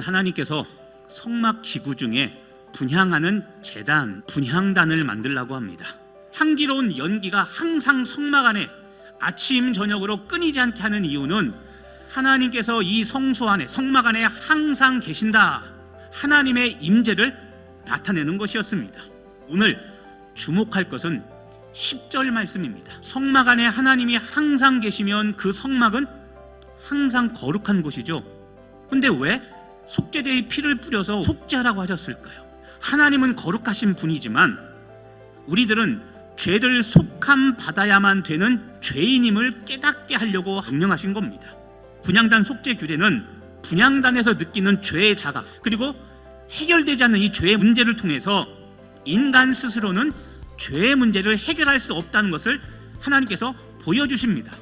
하나님께서 성막 기구 중에 분향하는 제단, 분향단을 만들라고 합니다. 향기로운 연기가 항상 성막 안에 아침 저녁으로 끊이지 않게 하는 이유는 하나님께서 이 성소 안에, 성막 안에 항상 계신다, 하나님의 임재를 나타내는 것이었습니다. 오늘 주목할 것은 10절 말씀입니다. 성막 안에 하나님이 항상 계시면 그 성막은 항상 거룩한 곳이죠. 그런데 왜 속죄제의 피를 뿌려서 속죄하라고 하셨을까요? 하나님은 거룩하신 분이지만 우리들은 죄를 속함 받아야만 되는 죄인임을 깨닫게 하려고 명령하신 겁니다. 분향단 속죄 규례는 분향단에서 느끼는 죄의 자각, 그리고 해결되지 않는 이 죄의 문제를 통해서 인간 스스로는 죄의 문제를 해결할 수 없다는 것을 하나님께서 보여주십니다.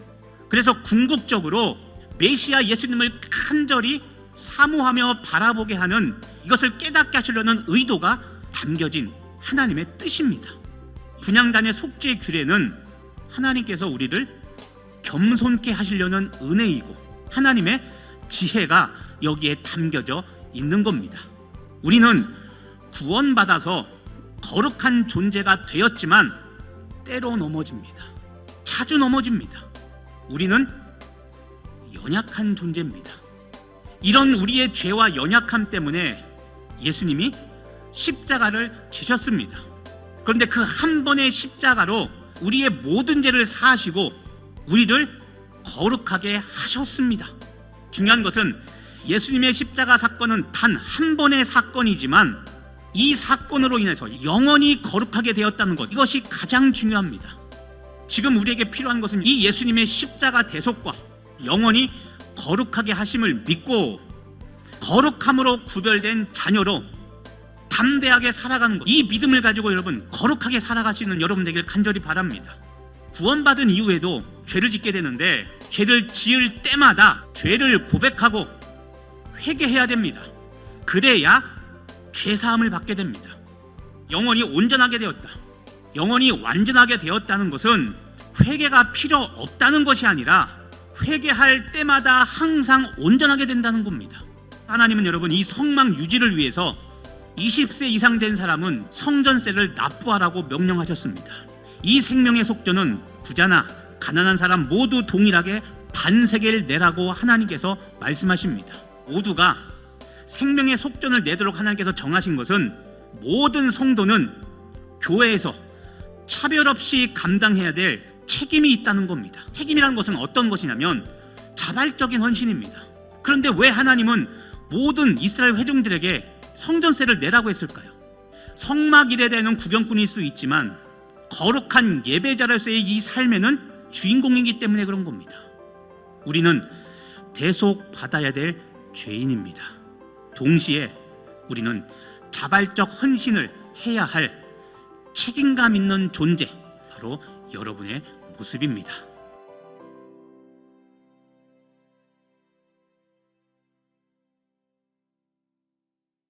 그래서 궁극적으로 메시아 예수님을 간절히 사모하며 바라보게 하는, 이것을 깨닫게 하시려는 의도가 담겨진 하나님의 뜻입니다. 분향단의 속죄 규례는 하나님께서 우리를 겸손케 하시려는 은혜이고 하나님의 지혜가 여기에 담겨져 있는 겁니다. 우리는 구원받아서 거룩한 존재가 되었지만 때로 넘어집니다. 자주 넘어집니다. 우리는 연약한 존재입니다. 이런 우리의 죄와 연약함 때문에 예수님이 십자가를 지셨습니다. 그런데 그 한 번의 십자가로 우리의 모든 죄를 사하시고 우리를 거룩하게 하셨습니다. 중요한 것은 예수님의 십자가 사건은 단 한 번의 사건이지만 이 사건으로 인해서 영원히 거룩하게 되었다는 것, 이것이 가장 중요합니다. 지금 우리에게 필요한 것은 이 예수님의 십자가 대속과 영원히 거룩하게 하심을 믿고 거룩함으로 구별된 자녀로 담대하게 살아가는 것, 이 믿음을 가지고 여러분 거룩하게 살아가시는 여러분 되길 간절히 바랍니다. 구원받은 이후에도 죄를 짓게 되는데 죄를 지을 때마다 죄를 고백하고 회개해야 됩니다. 그래야 죄사함을 받게 됩니다. 영원히 온전하게 되었다, 영원히 완전하게 되었다는 것은 회개가 필요 없다는 것이 아니라 회개할 때마다 항상 온전하게 된다는 겁니다. 하나님은 여러분 이 성막 유지를 위해서 20세 이상 된 사람은 성전세를 납부하라고 명령하셨습니다. 이 생명의 속전은 부자나 가난한 사람 모두 동일하게 반세겔 내라고 하나님께서 말씀하십니다. 모두가 생명의 속전을 내도록 하나님께서 정하신 것은 모든 성도는 교회에서 차별 없이 감당해야 될 책임이 있다는 겁니다. 책임이라는 것은 어떤 것이냐면 자발적인 헌신입니다. 그런데 왜 하나님은 모든 이스라엘 회중들에게 성전세를 내라고 했을까요? 성막 일에 대한 구경꾼일 수 있지만 거룩한 예배자로서의 이 삶에는 주인공이기 때문에 그런 겁니다. 우리는 대속받아야 될 죄인입니다. 동시에 우리는 자발적 헌신을 해야 할 책임감 있는 존재, 바로 여러분의 모습입니다.